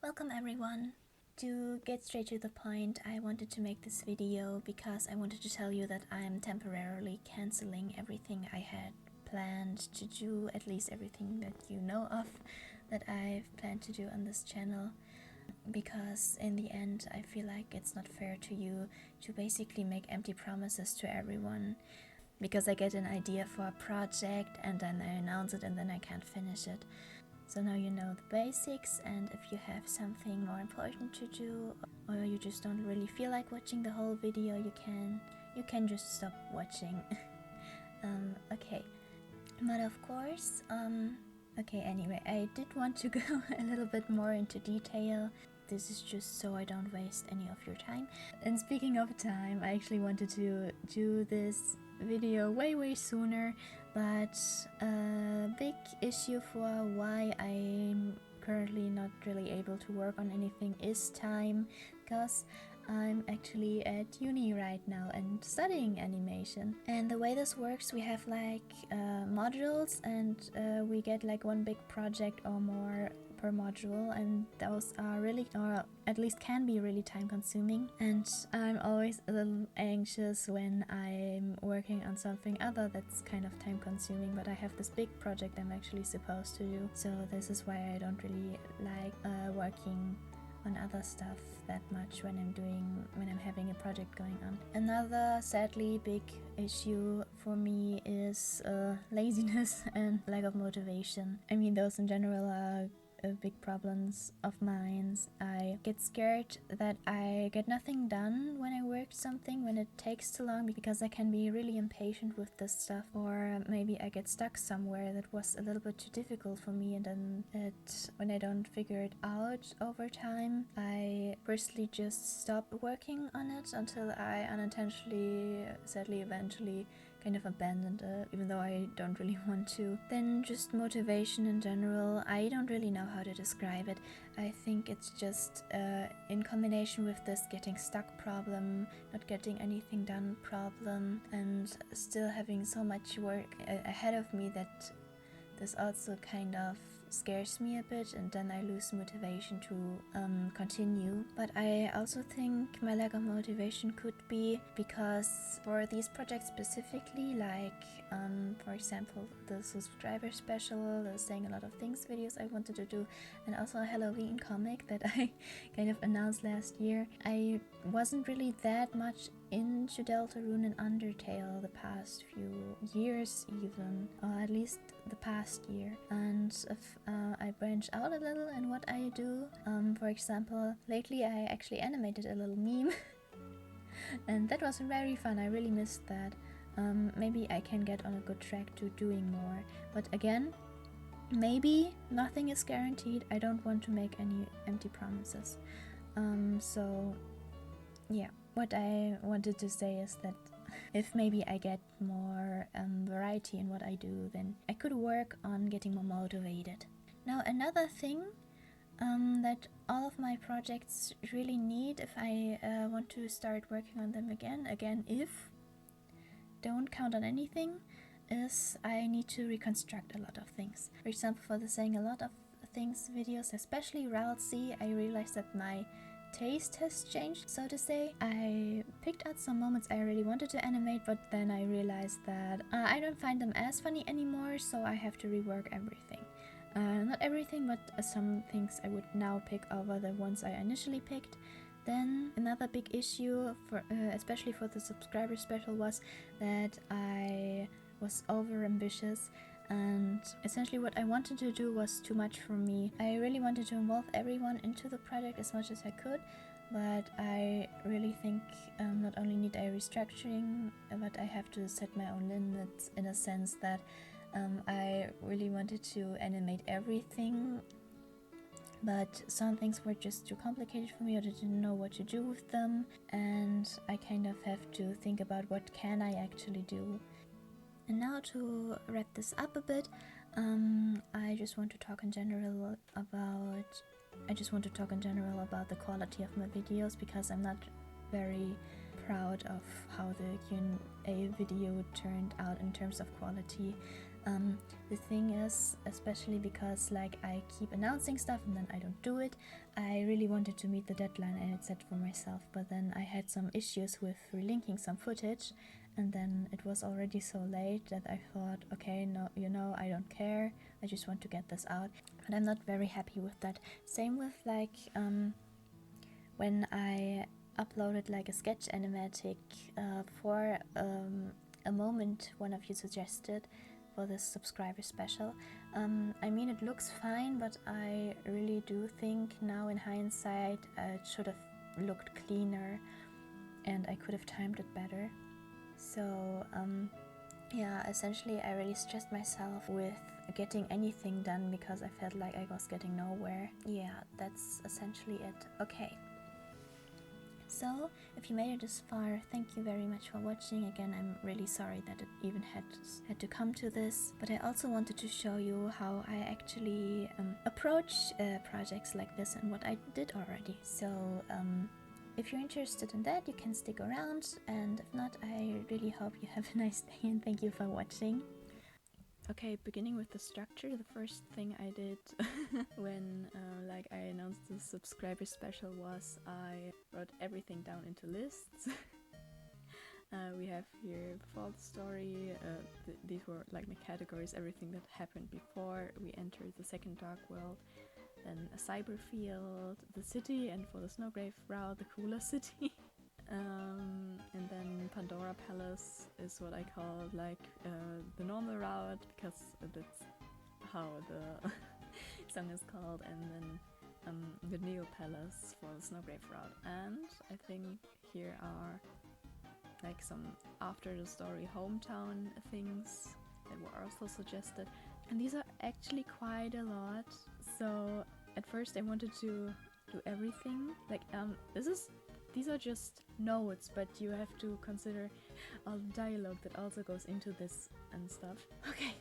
Welcome everyone! To get straight to the point, I wanted to make this video because I wanted to tell you that I'm temporarily cancelling everything I had planned to do, at least everything that you know of that I've planned to do on this channel, because in the end I feel like it's not fair to you to basically make empty promises to everyone, because I get an idea for a project and then I announce it and then I can't finish it. So now you know the basics, and if you have something more important to do or you just don't really feel like watching the whole video, you can just stop watching. Okay, but of course, okay, anyway, I did want to go a little bit more into detail. This is just so I don't waste any of your time. And speaking of time, I actually wanted to do this video way sooner, but a big issue for why I'm currently not really able to work on anything is time, because I'm actually at uni right now and studying animation. And the way this works, we have like modules, and we get like one big project or more per module, and those are really, or at least can be really time consuming, and I'm always a little anxious when I'm working on something other that's kind of time consuming, but I have this big project I'm actually supposed to do, so this is why I don't really like working on other stuff that much when I'm having a project going on. Another sadly big issue for me is laziness and lack of motivation. I mean, those in general are big problems of mine. I get scared that I get nothing done when I work something, when it takes too long, because I can be really impatient with this stuff, or maybe I get stuck somewhere that was a little bit too difficult for me, and then when I don't figure it out over time, I firstly just stop working on it until I unintentionally, sadly, eventually kind of abandoned it, even though I don't really want to. Then just motivation in general, I don't really know how to describe it. I think it's just in combination with this getting stuck problem, not getting anything done problem, and still having so much work ahead of me, that this also kind of scares me a bit, and then I lose motivation to continue. But I also think my lack of motivation could be because for these projects specifically, like for example the subscriber special, the saying a lot of things videos I wanted to do, and also a Halloween comic that I kind of announced last year, I wasn't really that much into Deltarune and Undertale the past few years, even, or at least the past year. And if I branch out a little in what I do, for example, lately I actually animated a little meme and that was very fun. I really missed that. Maybe I can get on a good track to doing more, but again, maybe nothing is guaranteed. I don't want to make any empty promises. So yeah, what I wanted to say is that if maybe I get more variety in what I do, then I could work on getting more motivated. Now, another thing that all of my projects really need, if I want to start working on them again, if, don't count on anything, is I need to reconstruct a lot of things. For example, for the saying a lot of things videos, especially Ralsei, I realized that my taste has changed, so to say. I picked out some moments I really wanted to animate, but then I realized that I don't find them as funny anymore, so I have to rework everything. Not everything, but some things I would now pick over the ones I initially picked. Then another big issue, for especially for the subscriber special, was that I was over ambitious, and essentially what I wanted to do was too much for me. I really wanted to involve everyone into the project as much as I could, but I really think not only need I restructuring, but I have to set my own limits, in a sense that I really wanted to animate everything, but some things were just too complicated for me, or I didn't know what to do with them, and I kind of have to think about what can I actually do. And now to wrap this up a bit, I just want to talk in general about the quality of my videos, because I'm not very proud of how the Q&A video turned out in terms of quality. The thing is, especially because like I keep announcing stuff and then I don't do it, I really wanted to meet the deadline I had set for myself, but then I had some issues with relinking some footage, and then it was already so late that I thought, okay, no, you know, I don't care, I just want to get this out. But I'm not very happy with that. Same with like when I uploaded like a sketch animatic for a moment one of you suggested for this subscriber special. I mean, it looks fine, but I really do think now in hindsight it should have looked cleaner and I could have timed it better. So yeah, essentially I really stressed myself with getting anything done because I felt like I was getting nowhere. Yeah, that's essentially it. Okay. So, if you made it this far, thank you very much for watching. Again, I'm really sorry that it even had to come to this, but I also wanted to show you how I actually approach projects like this and what I did already. So, if you're interested in that, you can stick around, and if not, I really hope you have a nice day and thank you for watching. Okay, beginning with the structure, the first thing I did when like I announced the subscriber special was I wrote everything down into lists. We have here before the story, these were like my categories, everything that happened before we entered the second dark world, then a cyber field, the city, and for the Snowgrave route, the cooler city. And then Pandora Palace is what I call like the normal route, because that's how the song is called, and then the Neo Palace for the Snowgrave route. And I think here are like some after the story hometown things that were also suggested, and these are actually quite a lot. So at first I wanted to do everything, like these are just notes, but you have to consider all the dialogue that also goes into this and stuff. Okay.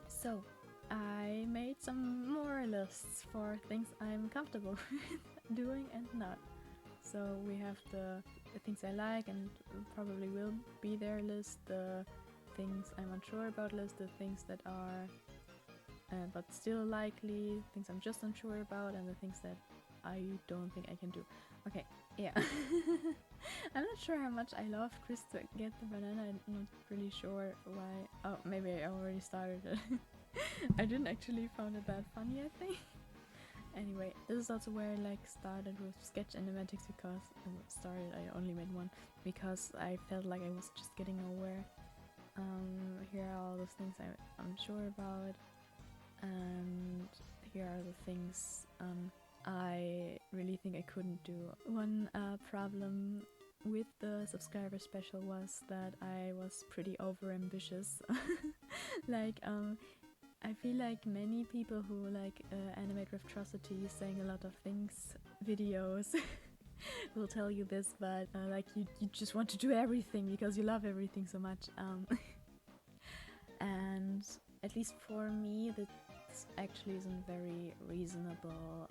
So, I made some more lists for things I'm comfortable with doing and not. So we have the things I like and probably will be there list, the things I'm unsure about list, the things that are but still likely, things I'm just unsure about, and the things that I don't think I can do. Okay, yeah. I'm not sure how much I love Chris to get the banana. I'm not really sure why. Oh, maybe I already started it. I didn't actually find it that funny, I think. Anyway, this is also where I like started with sketch animatics, because I only made one because I felt like I was just getting nowhere. Here are all those things I'm sure about, and here are the things I really think I couldn't do. One problem with the subscriber special was that I was pretty overambitious. Like I feel like many people who like animate Riftrosity saying a lot of things videos will tell you this, but like you just want to do everything because you love everything so much. And at least for me, this actually isn't very reasonable,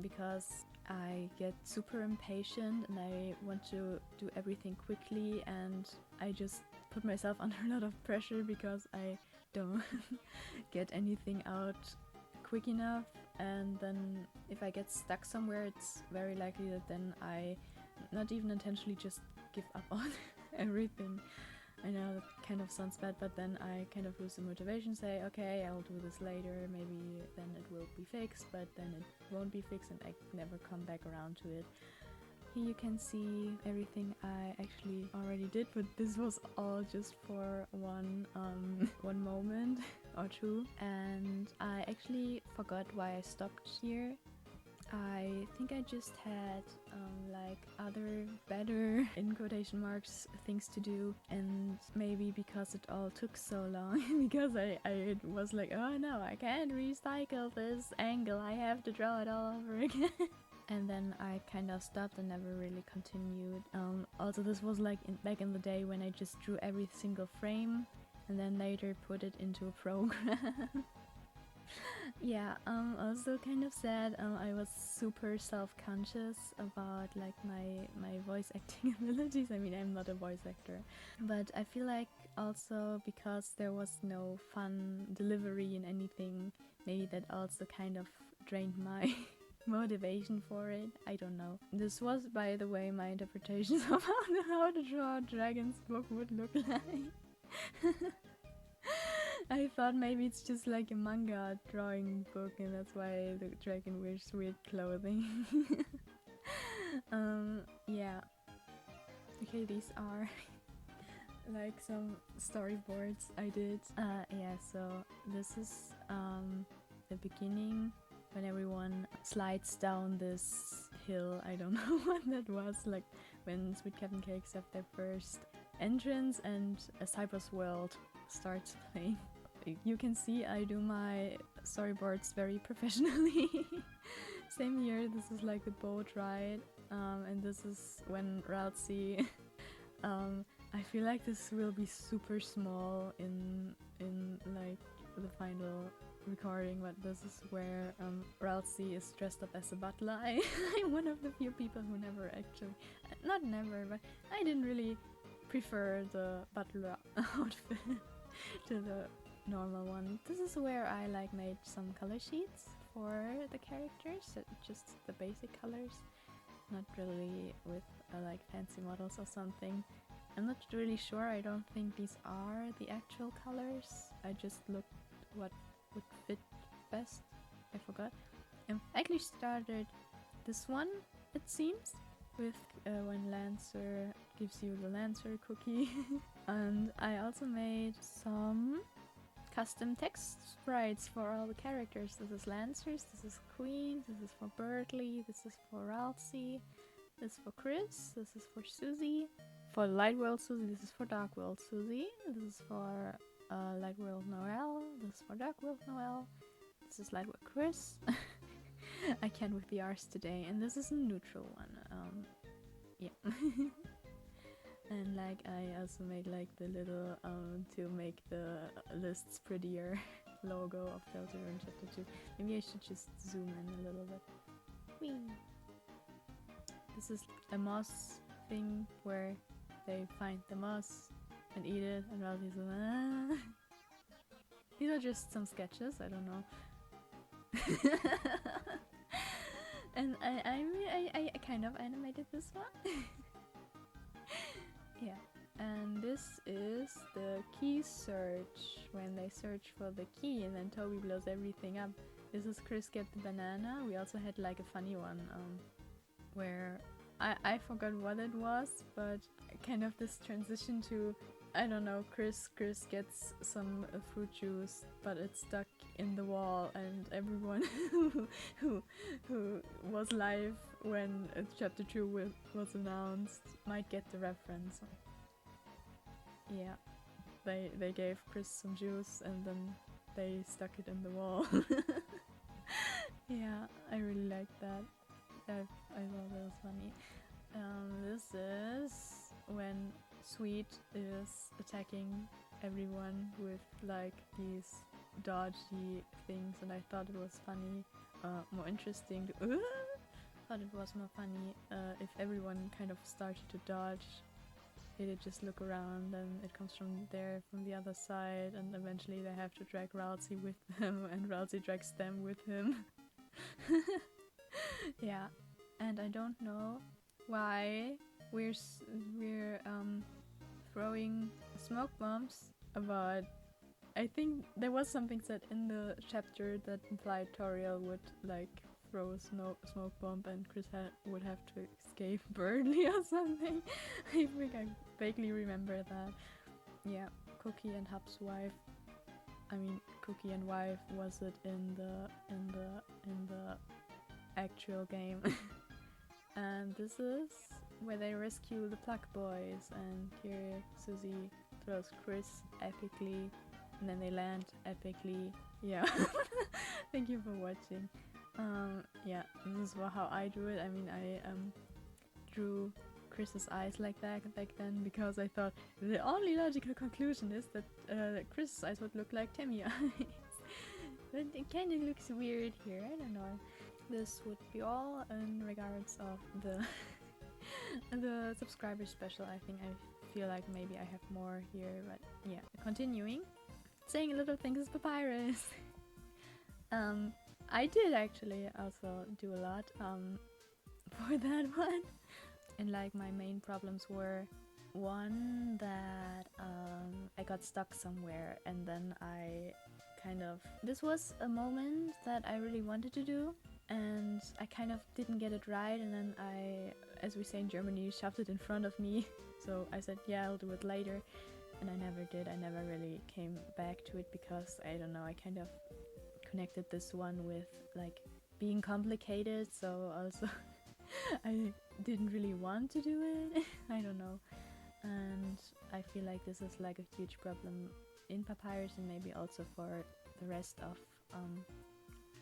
because I get super impatient and I want to do everything quickly, and I just put myself under a lot of pressure because I don't get anything out quick enough. And then if I get stuck somewhere, it's very likely that then I, not even intentionally, just give up on everything. I know that kind of sounds bad, but then I kind of lose the motivation, say, okay, I'll do this later, maybe then it will be fixed, but then it won't be fixed and I never come back around to it. Here you can see everything I actually already did, but this was all just for one moment or two, and I actually forgot why I stopped here. I think I just had like other better, in quotation marks, things to do, and maybe because it all took so long, because I was like, oh no, I can't recycle this angle, I have to draw it all over again. And then I kind of stopped and never really continued. Also, this was like back in the day when I just drew every single frame and then later put it into a program. Yeah, also kind of sad. I was super self-conscious about like my voice acting abilities. I mean, I'm not a voice actor, but I feel like also because there was no fun delivery in anything, maybe that also kind of drained my motivation for it. I don't know. This was, by the way, my interpretation of how to draw a dragon's book would look like. I thought maybe it's just like a manga drawing book and that's why the dragon wears weird clothing. Yeah. Okay, these are like some storyboards I did. Yeah, so this is the beginning when everyone slides down this hill. I don't know what that was, like when Sweet Captain Cakes have their first entrance and a Cypress World starts playing. You can see I do my storyboards very professionally. Same here, this is like the boat ride, and this is when Ralsei I feel like this will be super small in like the final recording, but this is where Ralsei is dressed up as a butler. I'm one of the few people who never actually, not never, but I didn't really prefer the butler outfit to the normal one. This is where I like made some color sheets for the characters, just the basic colors, not really with like fancy models or something. I'm not really sure, I don't think these are the actual colors. I just looked what would fit best. I forgot. I actually started this one, it seems, with when Lancer gives you the Lancer cookie. And I also made some custom text sprites for all the characters. This is Lancers, this is Queen, this is for Bertley, this is for Ralsei, this is for Chris, this is for Susie. For Light World Susie, this is for Dark World Susie. This is for Light World Noelle. This is for Dark World Noelle. This is Light World Chris. I can't with the R's today. And this is a neutral one. Yeah. And like I also made like the little to make the lists prettier logo of Deltarune Chapter 2. Maybe I should just zoom in a little bit. Whee! This is a moss thing where they find the moss and eat it, and Ralsei's like, These are just some sketches, I don't know. And I kind of animated this one. Yeah, and this is the key search, when they search for the key and then Toby blows everything up. This is Chris get the banana. We also had like a funny one where I forgot what it was, but kind of this transition to, I don't know, Chris gets some fruit juice, but it's stuck in the wall, and everyone who was live when chapter 2 was announced might get the reference. Yeah, they gave Chris some juice and then they stuck it in the wall. Yeah, I really liked that. I thought that was funny. This is when Sweet is attacking everyone with like these dodgy things, and I thought it was funny, more interesting. Thought it was more funny if everyone kind of started to dodge. They just look around and it comes from the other side, and eventually they have to drag Ralsei with them, and Ralsei drags them with him. Yeah, and I don't know why we're throwing smoke bombs, but I think there was something said in the chapter that implied Toriel would like throw a smoke bomb and Chris would have to escape Burnley or something. I think I vaguely remember that. Yeah, Cookie and Hub's wife. I mean, Cookie and wife was it in the actual game. And this is where they rescue the Pluck Boys, and here Susie throws Chris epically, and then they land epically. Yeah. Thank you for watching. Yeah, this is how I do it. I mean, I drew Chris's eyes like that back then because I thought the only logical conclusion is that Chris's eyes would look like Tammy eyes. But it kind of looks weird here, I don't know. This would be all in regards of the the subscriber special. I think I feel like maybe I have more here, but yeah. Continuing, saying little things is Papyrus. I did actually also do a lot for that one, and like my main problems were one that I got stuck somewhere, and then I kind of, this was a moment that I really wanted to do, and I kind of didn't get it right, and then I, as we say in Germany, shoved it in front of me. So I said, yeah, I'll do it later, and I never did. I never really came back to it because, I don't know, I kind of connected this one with like being complicated, so also I didn't really want to do it. I don't know, and I feel like this is like a huge problem in Papyrus, and maybe also for the rest of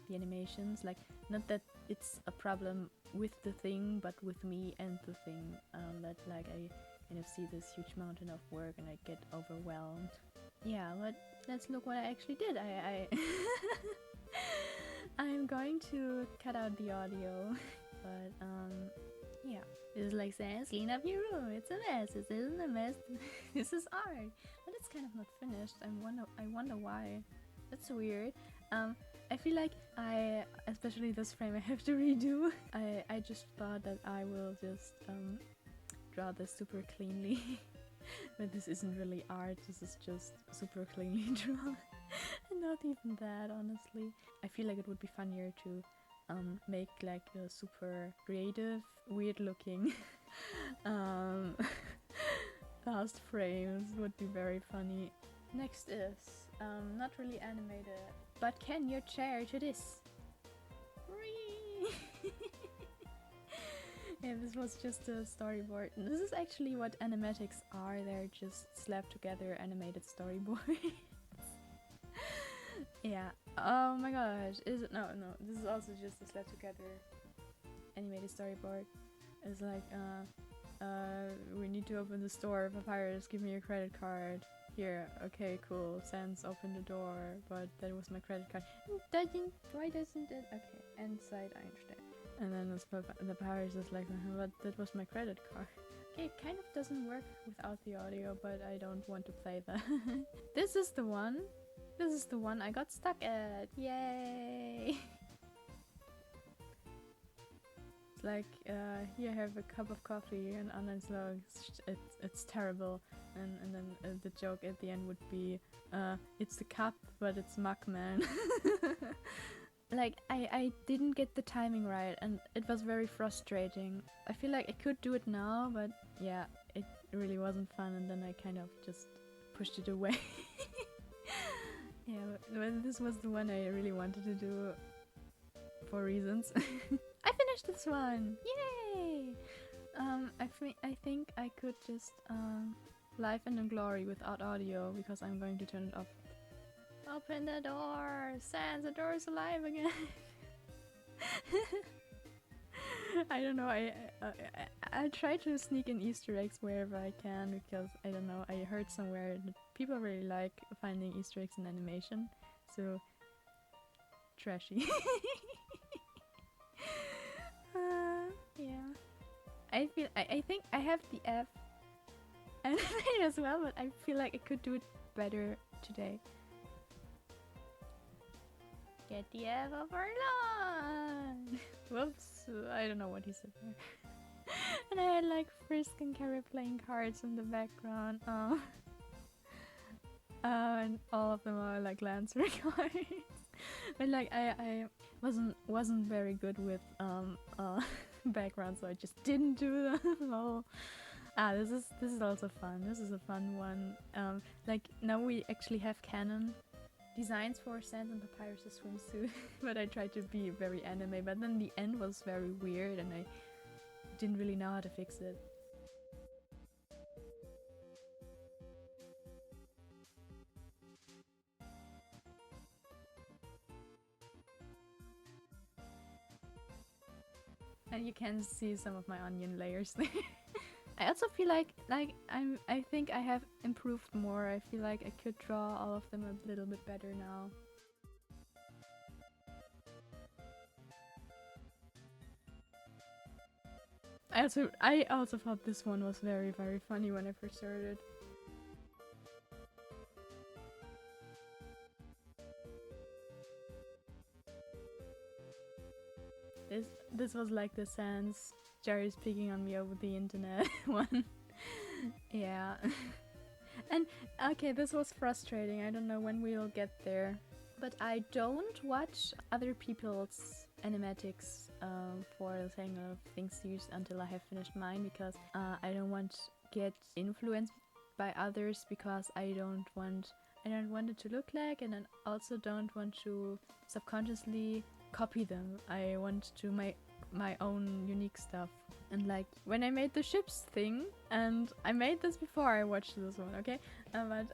the animations. Like, not that it's a problem with the thing, but with me and the thing, that like I kind of see this huge mountain of work and I get overwhelmed. Yeah, but let's look what I actually did. I'm going to cut out the audio, but yeah. This is like saying, clean up your room, it's a mess, this isn't a mess, this is art. But it's kind of not finished, I wonder why. That's weird. I feel like especially this frame I have to redo. I just thought that I will just draw this super cleanly. But this isn't really art, this is just super cleanly drawn. And not even that, honestly. I feel like it would be funnier to make like a super creative, weird looking last frames. Would be very funny. Next is not really animated, but can your chair to this? Yeah, this was just a storyboard. And this is actually what animatics are. They're just slapped together animated storyboards. Yeah. Oh my gosh. Is it? No. This is also just a slapped together animated storyboard. It's like, we need to open the store. Papyrus, give me your credit card. Here. Okay, cool. Sans, open the door. But that was my credit card. Why doesn't it? Okay. Inside, I understand. And then the Papyrus is like, but that was my credit card. Okay, it kind of doesn't work without the audio, but I don't want to play that. This is the one. This is the one I got stuck at. Yay! It's like, here I have a cup of coffee, and Anna's like, it's terrible. And then the joke at the end would be, it's a cup, but it's Mugman. Like, I didn't get the timing right, and it was very frustrating. I feel like I could do it now, but yeah, it really wasn't fun, and then I kind of just pushed it away. Yeah, but this was the one I really wanted to do for reasons. I finished this one! Yay! I think I could just live and in glory without audio, because I'm going to turn it off. Open the door! Sans, the door is alive again! I don't know, I try to sneak in Easter eggs wherever I can, because I don't know, I heard somewhere that people really like finding Easter eggs in animation, so trashy. Yeah. I think I have the F animated as well, but I feel like I could do it better today. Get the F off our lawn! Whoops, I don't know what he said there. And I had like Frisk and Carrie playing cards in the background. And all of them are like Lancer cards. But like I wasn't very good with background, so I just didn't do them. Lol. This is also fun. This is a fun one. Like now we actually have canon designs for Sans and Papyrus' swimsuit, but I tried to be very anime, but then the end was very weird and I didn't really know how to fix it. And you can see some of my onion layers there. I also feel like I think I have improved more. I feel like I could draw all of them a little bit better now. I also thought this one was very, very funny when I first started. This was like the Sans Jerry's picking on me over the internet one. Yeah. And okay, this was frustrating. I don't know when we'll get there. But I don't watch other people's animatics for the thing of things used until I have finished mine, because I don't want to get influenced by others, because I don't want it to look like, and I also don't want to subconsciously copy them. I want to make my own unique stuff. And like when I made the ships thing, and I made this before I watched this one, okay? But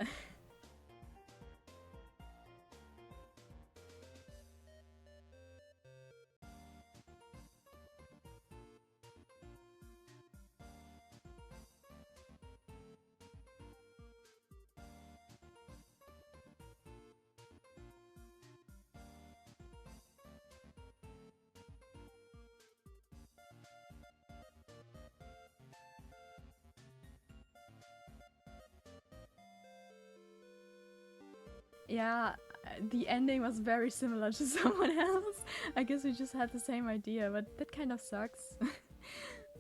yeah, the ending was very similar to someone else. I guess we just had the same idea, but that kind of sucks.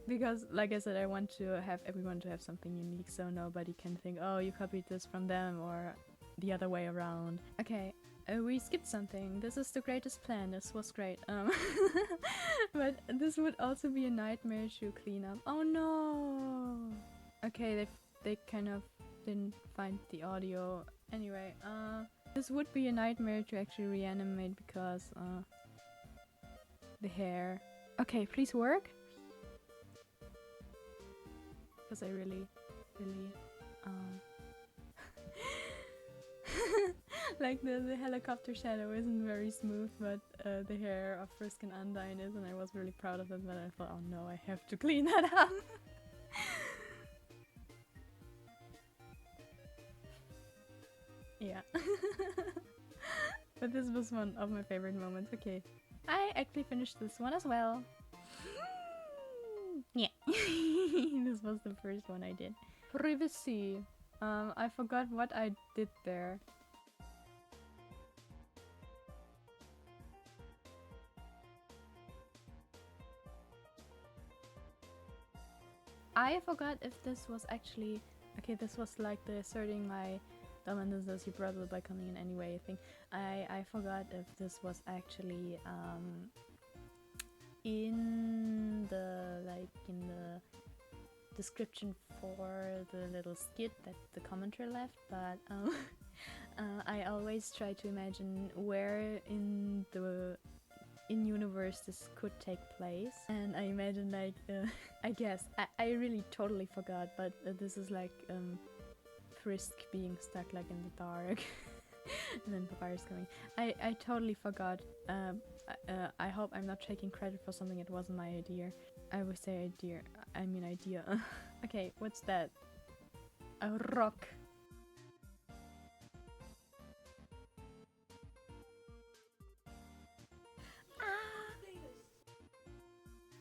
Because, like I said, I want to have everyone to have something unique, so nobody can think, oh, you copied this from them, or the other way around. Okay, we skipped something. This is the greatest plan. This was great. But this would also be a nightmare to clean up. Oh no! Okay, they kind of didn't find the audio. Anyway, this would be a nightmare to actually reanimate, because the hair. Okay, please work. Because I really like the helicopter shadow isn't very smooth, but the hair of Frisk and Undyne is, and I was really proud of it, but I thought, oh no, I have to clean that up. Yeah. But this was one of my favorite moments. Okay, I actually finished this one as well. Yeah. This was the first one I did. Privacy. I forgot what I did there. I forgot if this was actually... Okay, this was like the asserting my dominance as your brother by coming in anyway thing. I forgot if this was actually in the description for the little skit that the commenter left, but I always try to imagine where in the in-universe this could take place, and I imagine like I guess I really totally forgot, but this is like Frisk being stuck like in the dark and then Papyrus coming. I totally forgot. I hope I'm not taking credit for something it wasn't my idea. I would say idea. I mean idea. Okay, what's that? A rock.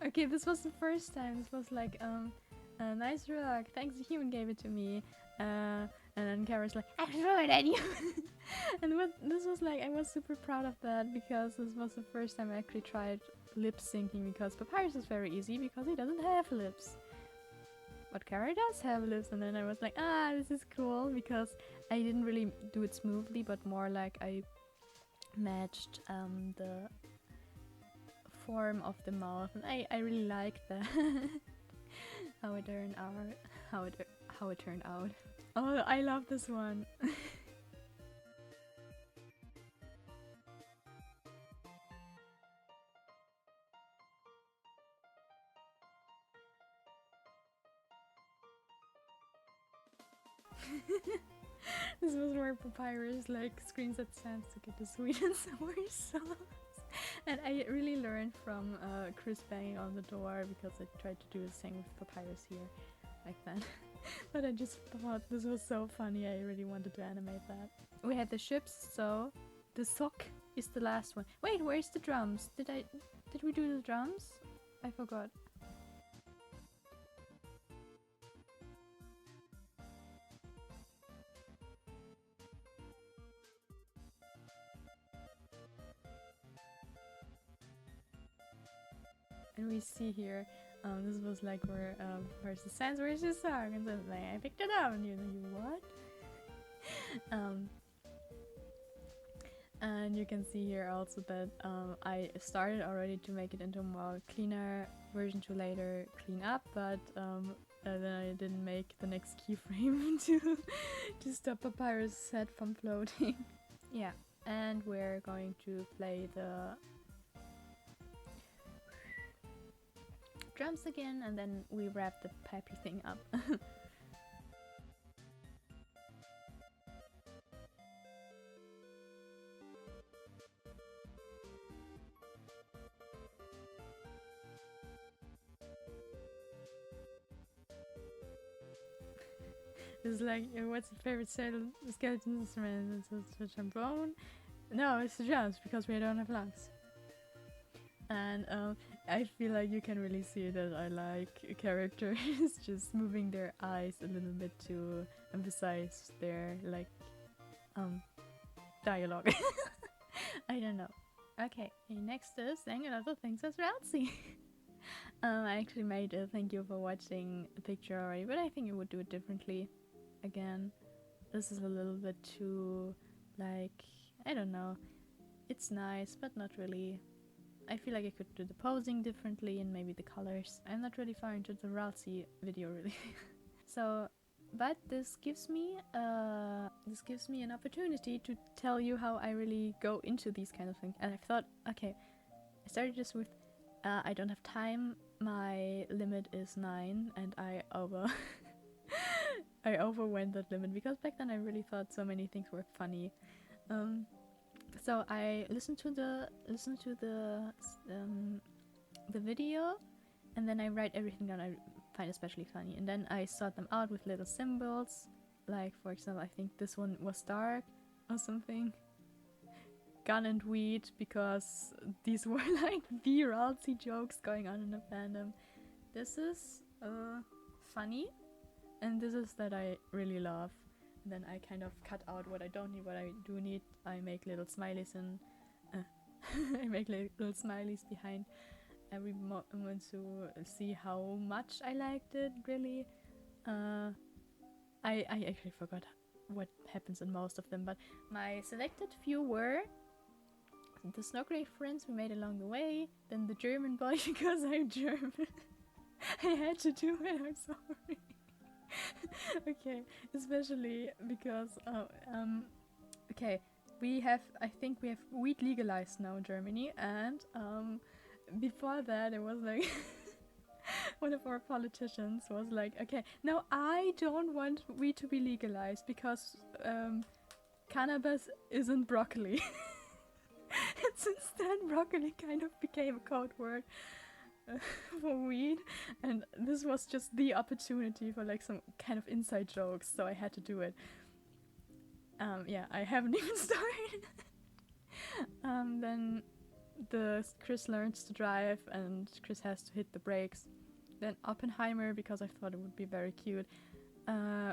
Okay, this was the first time. This was like a nice rock. Thanks, the human gave it to me. And then Kara's like, I threw it at you. And this was like, I was super proud of that, because this was the first time I actually tried lip syncing, because Papyrus is very easy because he doesn't have lips. But Kara does have lips, and then I was like, ah, this is cool, because I didn't really do it smoothly, but more like I matched the form of the mouth, and I really liked that. How it turned out. How it turned out. Oh, I love this one. This was where Papyrus like screams at Sans to get the sweet and sour sauce. And I really learned from Chris banging on the door, because I tried to do the same with Papyrus here, like that. But I just thought this was so funny, I really wanted to animate that. We had the ships, so the sock is the last one. Wait, where's the drums? Did we do the drums? I forgot. And we see here, this was like where Percy says, "Where's your song?" And then like, I picked it up, and you what? And you can see here also that I started already to make it into a more cleaner version to later clean up, but then I didn't make the next keyframe to stop Papyrus' head from floating. Yeah, and we're going to play the drums again, and then we wrap the peppy thing up. It's like, what's your favorite skeleton instrument? It's a trombone? No, it's the drums, because we don't have lungs. And I feel like you can really see that I like characters just moving their eyes a little bit to emphasize their like dialogue. I don't know. Okay, next is saying a lot of things as Ralsei. I actually made a thank you for watching a picture already, but I think I would do it differently. Again, this is a little bit too, like, I don't know. It's nice, but not really. I feel like I could do the posing differently and maybe the colors. I'm not really far into the Ralsei video, really. So, but this gives me an opportunity to tell you how I really go into these kind of things. And I thought, okay, I started this with, I don't have time. My limit is 9, and I overwent that limit because back then I really thought so many things were funny. So I listened to the video, and then I write everything down I find especially funny, and then I sort them out with little symbols. Like, for example, I think this one was dark or something. Gun and weed, because these were like the Ralsei jokes going on in the fandom. This is funny, and this is that I really love. And then I kind of cut out what I don't need, what I do need. I make little smileys and I make little smileys behind every moment to see how much I liked it, really. I actually forgot what happens in most of them, but my selected few were the Snowgrave friends we made along the way, then the German boy because I'm German. I had to do it, I'm sorry. Okay, especially because okay, I think we have weed legalized now in Germany, and before that it was like one of our politicians was like, okay, now I don't want weed to be legalized because cannabis isn't broccoli. And since then broccoli kind of became a code word for weed, and this was just the opportunity for like some kind of inside jokes, so I had to do it. Yeah, I haven't even started. Then Chris learns to drive and Chris has to hit the brakes. Then Oppenheimer, because I thought it would be very cute.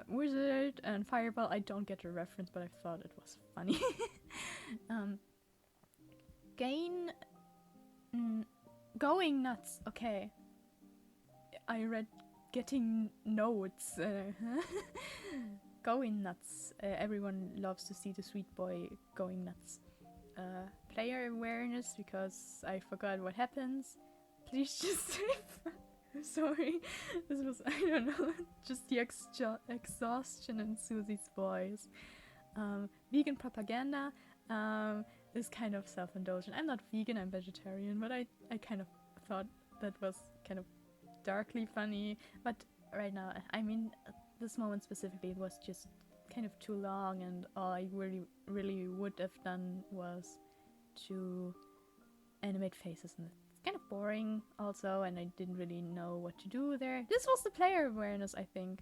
Wizard and Fireball, I don't get a reference, but I thought it was funny. Gain... Going nuts, okay. I read getting notes. Going nuts. Everyone loves to see the sweet boy going nuts. Player awareness, because I forgot what happens. Please just say I'm sorry. This was, I don't know, just the exhaustion in Susie's voice. Vegan propaganda. Is kind of self-indulgent. I'm not vegan, I'm vegetarian, but I kind of thought that was kind of darkly funny. But right now, I mean, this moment specifically, it was just kind of too long, and all I really would have done was to animate faces, and it's kind of boring also, and I didn't really know what to do there. This was the player awareness, I think.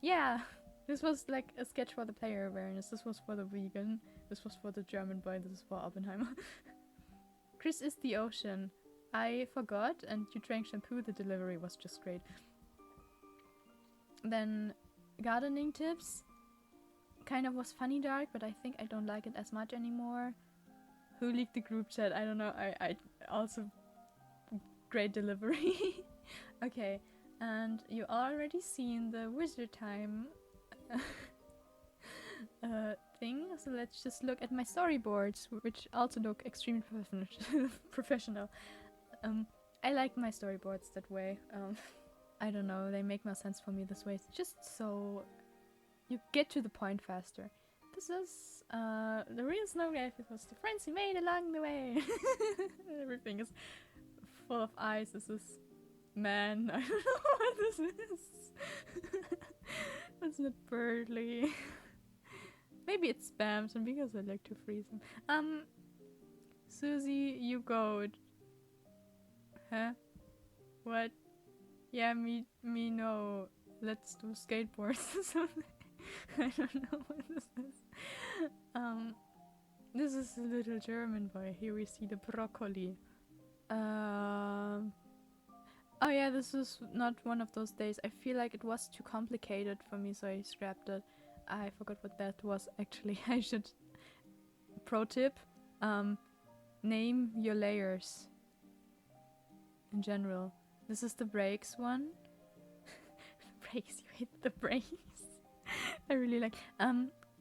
Yeah, this was like a sketch for the player awareness. This was for the vegan. This was for the German boy. This is for Oppenheimer. Chris is the ocean. I forgot, and you drank shampoo. The delivery was just great. Then gardening tips. Kind of was funny dark, but I think I don't like it as much anymore. Who leaked the group chat? I don't know. I also great delivery. Okay, and you already seen the wizard time thing, so let's just look at my storyboards, which also look extremely professional. I like my storyboards that way. I don't know, they make more sense for me this way. It's just so you get to the point faster. This is the real snow life. It was the friends you made along the way. Everything is full of ice. This is man. I don't know what this is. It's not Birdly. Maybe it's Spamton because I like to freeze them. Susie, you go. Huh? What? Yeah, me no. Let's do skateboards or something. I don't know what this is. This is a little German boy. Here we see the broccoli. Oh yeah, this is not one of those days. I feel like it was too complicated for me, so I scrapped it. I forgot what that was actually. I should... Pro tip, name your layers. In general. This is the brakes one. Brakes, you hit the brakes. I really like...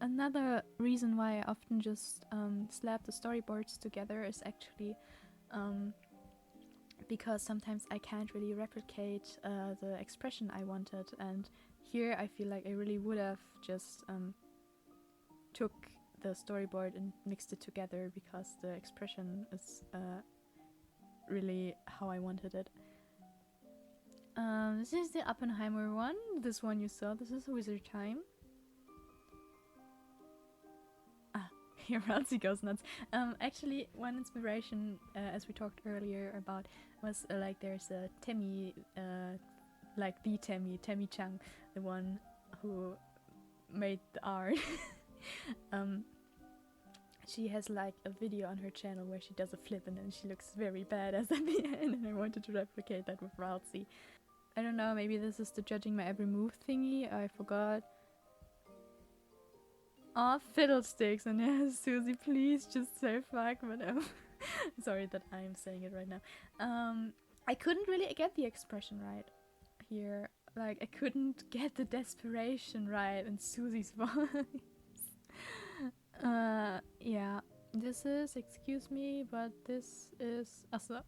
Another reason why I often just slap the storyboards together is actually because sometimes I can't really replicate the expression I wanted, and here I feel like I really would have just took the storyboard and mixed it together because the expression is really how I wanted it. This is the Oppenheimer one. This one you saw. This is Wizard Time. Here Ralsei goes nuts. Actually, one inspiration, as we talked earlier about, was like there's a Temmie, like the Temmie Chang, the one who made the art. She has like a video on her channel where she does a flip and then she looks very badass at the end, and I wanted to replicate that with Ralsei. I don't know, maybe this is the judging my every move thingy, I forgot. Aw, fiddlesticks, and yes, Susie, please just say fuck, but sorry that I'm saying it right now. I couldn't really get the expression right here. Like, I couldn't get the desperation right in Susie's voice. Yeah, this is, excuse me, but this is, also,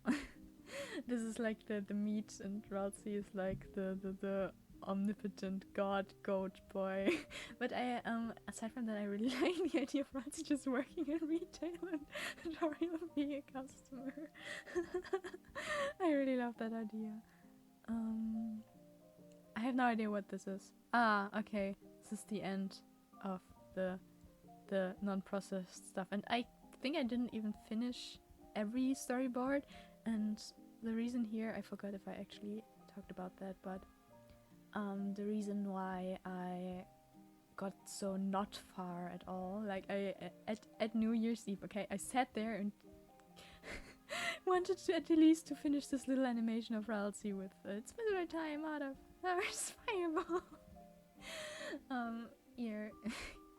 this is like the meat, and Ralsei is like the omnipotent god goat boy. But I aside from that, I really like the idea of Ralsei just working in retail and Toriel being a customer. I really love that idea. I have no idea what this is. Ah, okay, this is the end of the non-processed stuff, and I think I didn't even finish every storyboard, and the reason here, I forgot if I actually talked about that, but the reason why I got so not far at all, like I at New Year's Eve, okay, I sat there and wanted to at least to finish this little animation of Ralsei with it's Wizard Time out of Earth's Fireball.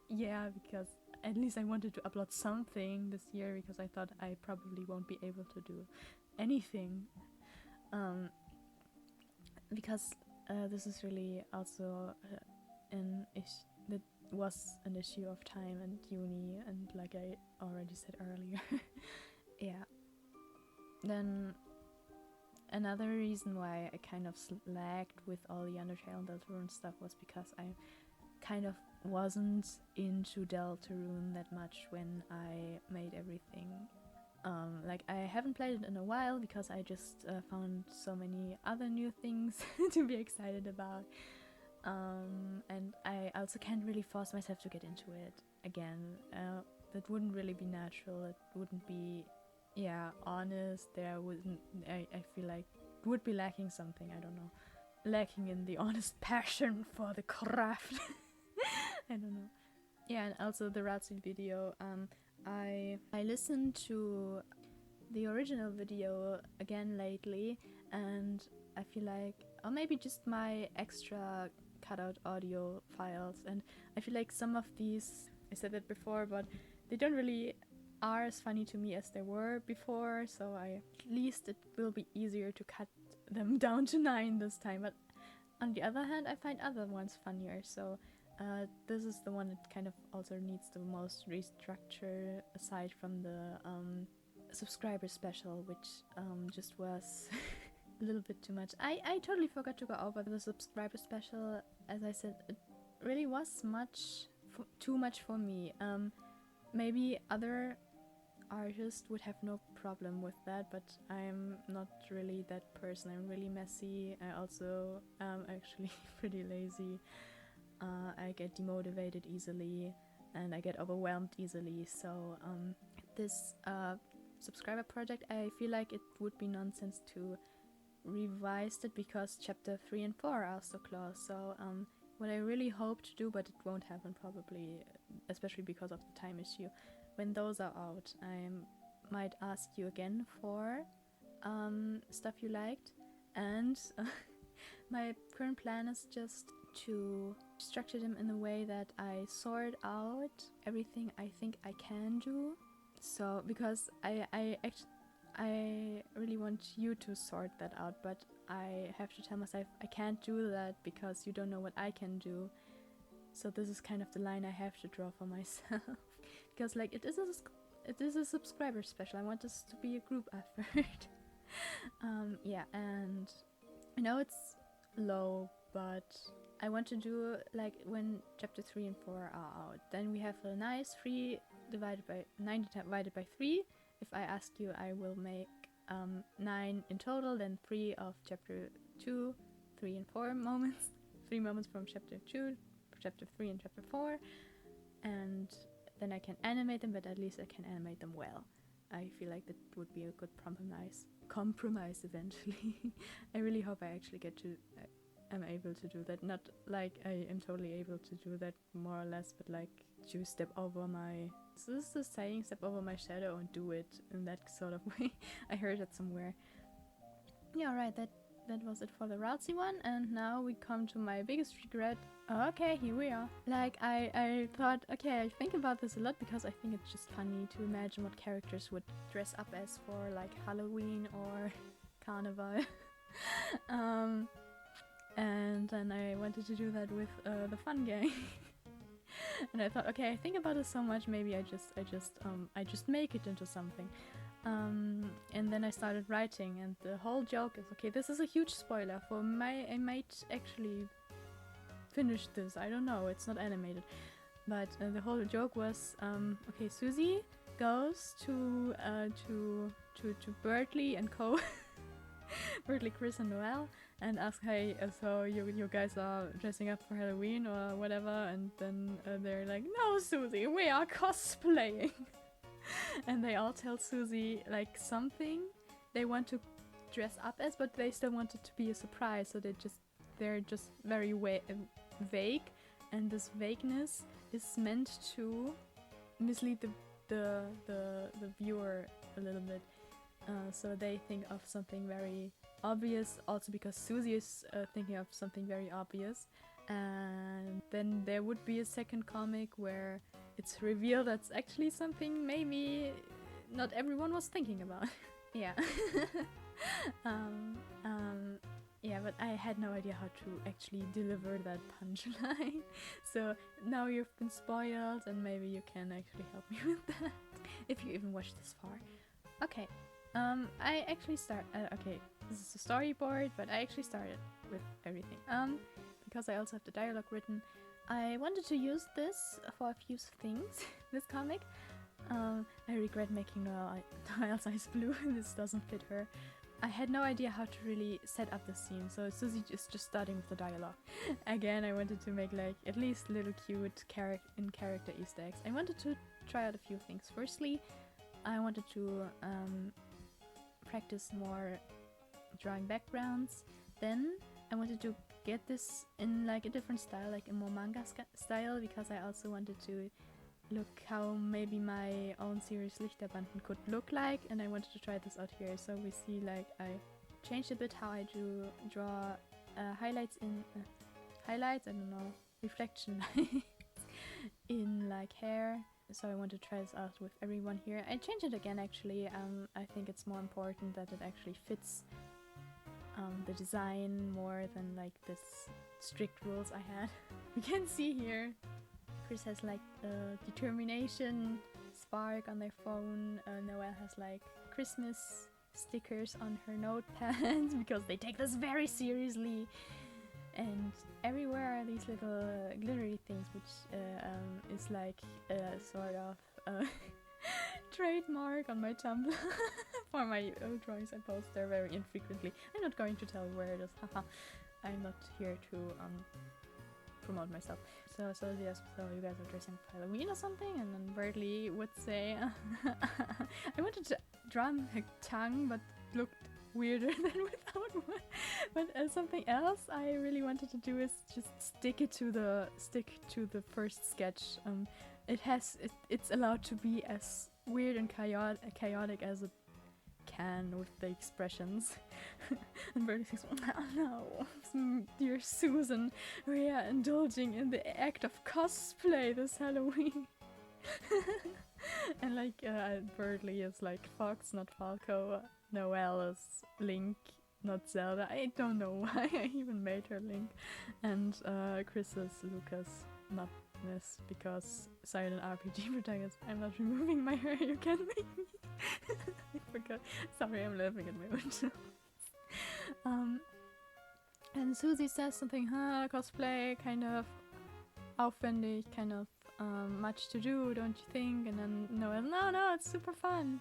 Yeah, because at least I wanted to upload something this year, because I thought I probably won't be able to do anything, because this is really also that was an issue of time and uni, and like I already said earlier. Yeah. Then another reason why I kind of lagged with all the Undertale and Deltarune stuff was because I kind of wasn't into Deltarune that much when I made everything. Like, I haven't played it in a while because I just found so many other new things to be excited about. And I also can't really force myself to get into it again. That wouldn't really be natural. It wouldn't be, honest. There wouldn't, I feel like it would be lacking something, I don't know. Lacking in the honest passion for the craft. I don't know. Yeah, and also the Ralsei video, I listened to the original video again lately, and I feel like, or maybe just my extra cutout audio files, and I feel like some of these, I said that before, but they don't really are as funny to me as they were before, so at least it will be easier to cut them down to 9 this time. But on the other hand, I find other ones funnier, so this is the one that kind of also needs the most restructure, aside from the subscriber special, which just was a little bit too much. I totally forgot to go over the subscriber special. As I said, it really was too much for me. Maybe other artists would have no problem with that, but I'm not really that person. I'm really messy. I also am actually pretty lazy. I get demotivated easily and I get overwhelmed easily, so this subscriber project, I feel like it would be nonsense to revise it because chapter 3 and 4 are so close. So what I really hope to do, but it won't happen probably, especially because of the time issue, when those are out, I might ask you again for stuff you liked, and my current plan is just to structure them in a way that I sort out everything I think I can do. So because I really want you to sort that out, but I have to tell myself I can't do that because you don't know what I can do. So this is kind of the line I have to draw for myself. Because like it is a subscriber special. I want this to be a group effort. Yeah, and I know it's low, but I want to do like when chapter 3 and 4 are out. Then we have a nice 9 divided by 3. If I ask you, I will make 9 in total, then 3 of chapter 2, 3 and 4 moments. 3 moments from chapter 2, chapter 3 and chapter 4. And then I can animate them, but at least I can animate them well. I feel like that would be a good compromise eventually. I really hope I actually am able to do that. Not like I am totally able to do that more or less, but like to step over my... So this is the saying, step over my shadow and do it in that sort of way. I heard it somewhere. Yeah, right, that was it for the Ralsei one, and now we come to my biggest regret. Okay, here we are. Like, I thought, okay, I think about this a lot because I think it's just funny to imagine what characters would dress up as for, like, Halloween or Carnival. And then I wanted to do that with the fun gang. And I thought, okay, I think about it so much, maybe I just make it into something. And then I started writing, and the whole joke is, okay, this is a huge spoiler for I might actually finish this, I don't know, it's not animated, but the whole joke was, okay, Susie goes to Bertley and Co. Bertley, Chris and Noelle, and ask, hey, so you guys are dressing up for Halloween or whatever, and then they're like, no, Susie, we are cosplaying. And they all tell Susie like something they want to dress up as, but they still want it to be a surprise, so they're just very vague, and this vagueness is meant to mislead the viewer a little bit. So they think of something very obvious, also because Susie is thinking of something very obvious, and then there would be a second comic where it's revealed that's actually something maybe not everyone was thinking about. Yeah. Yeah, but I had no idea how to actually deliver that punchline. So now you've been spoiled, and maybe you can actually help me with that, if you even watched this far. Okay. I actually okay, this is a storyboard, but I actually started with everything. Because I also have the dialogue written, I wanted to use this for a few things, this comic. I regret making Noelle's eyes blue, this doesn't fit her. I had no idea how to really set up the scene, so Susie is just starting with the dialogue. Again, I wanted to make like at least little cute character Easter eggs. I wanted to try out a few things. Firstly, I wanted to practice more drawing backgrounds. Then I wanted to get this in like a different style, like a more manga style, because I also wanted to look how maybe my own series Lichterbanden could look like, and I wanted to try this out here. So we see like I changed a bit how I draw highlights, I don't know, reflection lights in like hair. so I want to try this out with everyone here. I changed it again actually. I think it's more important that it actually fits the design more than like this strict rules I had. You can see here Chris has like determination spark on their phone. Noelle has like Christmas stickers on her notepads because they take this very seriously. And everywhere are these little glittery things, which is like sort of trademark on my Tumblr for my drawings I post there very infrequently. I'm not going to tell you where it is, haha. I'm not here to promote myself. So yes, so you guys are dressing for Halloween or something, and then Bertley would say, I wanted to draw her tongue, but looked weirder than without one. But something else I really wanted to do is just stick to the first sketch. It's allowed to be as weird and chaotic as it can with the expressions. And Bertie says, oh no, dear Susan, we are indulging in the act of cosplay this Halloween. And like Bertley is like Fox, not Falco. Noelle is Link, not Zelda. I don't know why I even made her Link. And Chris is Lucas, not Miss, because silent RPG protagonist. I'm not removing my hair, you can make me. I forgot. Sorry, I'm laughing at my own jokes. And Susie says something, cosplay, kind of aufwendig, kind of much to do, don't you think? And then Noelle, no, it's super fun.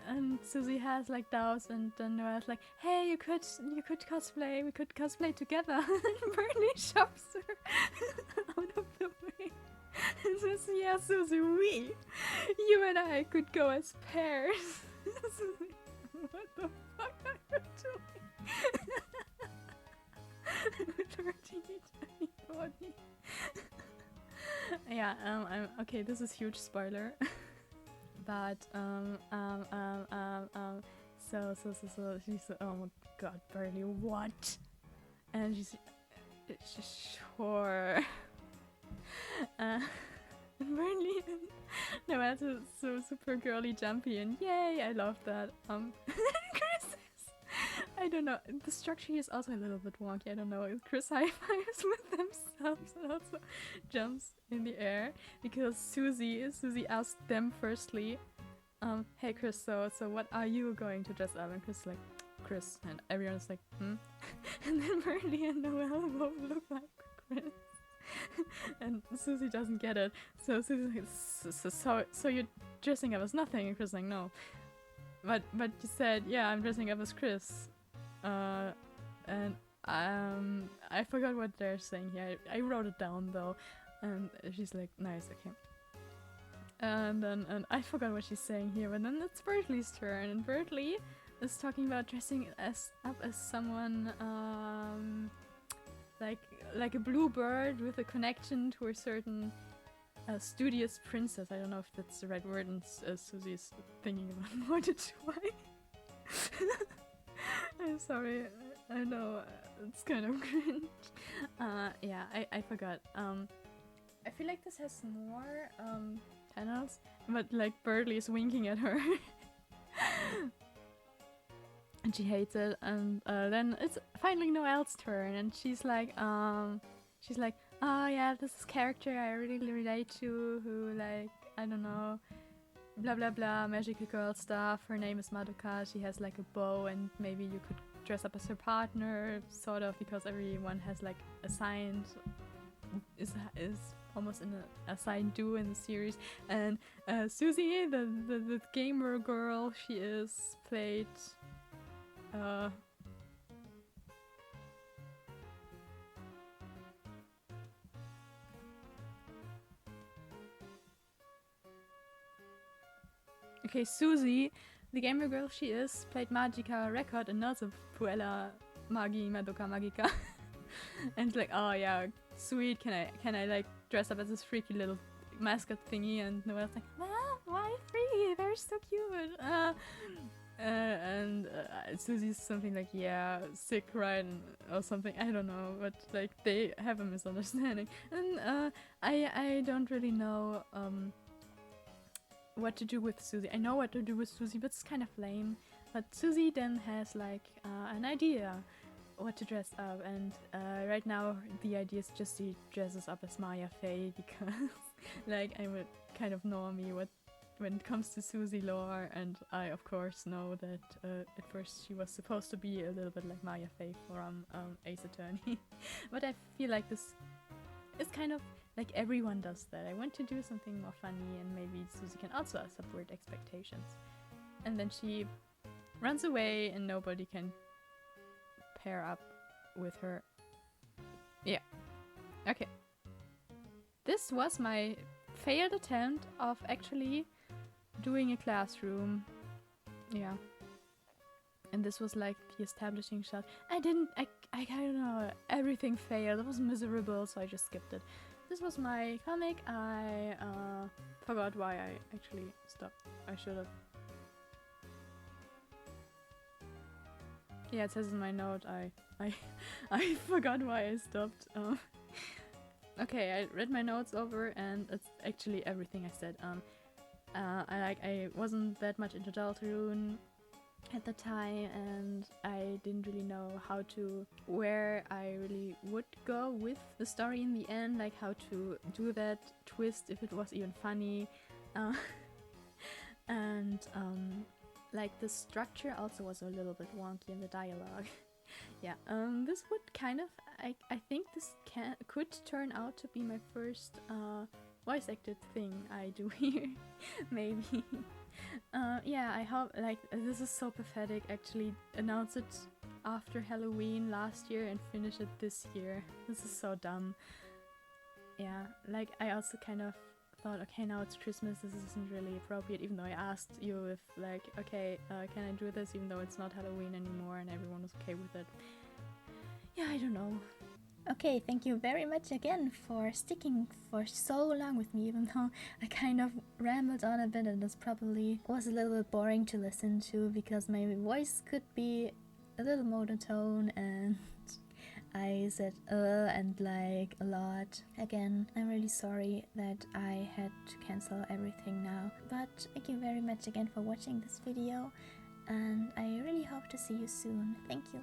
And Susie has like doubts, and then Noelle's like, hey, you could cosplay, we could cosplay together. And Bernie shoves her out of the way and says, yeah, Susie, you and I could go as pairs. Susie, what the fuck are you doing? With her teeny tiny body. Yeah, I'm okay, this is huge spoiler. But so she said, oh my god, Bernie, what? And she's sure. Bernie and Noelle is so super girly jumpy, and yay, I love that. Chris is, I don't know, the structure here is also a little bit wonky, I don't know, Chris high fives with themselves and also jumps in the air because Susie asked them firstly, hey Chris, so what are you going to dress up? And Chris is like, Chris, and everyone's like, And then Bernie and Noelle both look like Chris. And Susie doesn't get it. So Susie's like, so you're dressing up as nothing? And Chris is like, no. But you said, yeah, I'm dressing up as Chris. And I forgot what they're saying here. I wrote it down though. And she's like, nice, okay. And I forgot what she's saying here, but then it's Bertley's turn, and Bertley is talking about dressing up as someone like a blue bird with a connection to a certain studious princess. I don't know if that's the right word, and Susie's thinking about more to why. I'm sorry, I know it's kind of cringe. Yeah, I forgot. I feel like this has more panels, but like Bertley is winking at her. And she hates it, and then it's finally Noelle's turn, and she's like, oh yeah, this is character I really relate to, who like, I don't know, blah blah blah, magical girl stuff. Her name is Madoka, she has like a bow, and maybe you could dress up as her partner, sort of, because everyone has like assigned, is almost in a assigned duo in the series. And Susie, the gamer girl she is, played okay, Susie, the gamer girl she is, played Magica Record and also Puella Magi Madoka Magica. And like, oh yeah, sweet, can I like dress up as this freaky little mascot thingy? And Noelle's like, why freaky? They're so cute. And Susie's something like, yeah, sick, right? Or something, I don't know, but like they have a misunderstanding. And I don't really know what to do with Susie. I know what to do with Susie, but it's kind of lame. But Susie then has like an idea what to dress up, and right now the idea is just she dresses up as Maya Fey because like I'm a kind of normie when it comes to Susie lore, and I of course know that at first she was supposed to be a little bit like Maya Fey from Ace Attorney. But I feel like this is kind of like everyone does that. I want to do something more funny, and maybe Susie can also subvert expectations. And then she runs away and nobody can pair up with her. Yeah. Okay. This was my failed attempt of actually doing a classroom. Yeah. And this was like the establishing shot. I don't know, everything failed. It was miserable, so I just skipped it. This was my comic. I forgot why I actually stopped. I should have. Yeah, it says in my note I forgot why I stopped. Okay, I read my notes over and it's actually everything I said. I wasn't that much into Deltarune at the time, and I didn't really know where I really would go with the story in the end, like how to do that twist if it was even funny. And like the structure also was a little bit wonky in the dialogue. Yeah, this would kind of, I think this could turn out to be my first voice acted thing I do here, maybe. Yeah, I hope, like, this is so pathetic, actually announce it after Halloween last year and finish it this year. This is so dumb. Yeah, like, I also kind of thought, okay, now it's Christmas, this isn't really appropriate, even though I asked you if, like, okay, can I do this even though it's not Halloween anymore, and everyone was okay with it. Yeah, I don't know. Okay, thank you very much again for sticking for so long with me, even though I kind of rambled on a bit and this probably was a little bit boring to listen to because my voice could be a little monotone and I said and like a lot. Again, I'm really sorry that I had to cancel everything now, but thank you very much again for watching this video, and I really hope to see you soon. Thank you.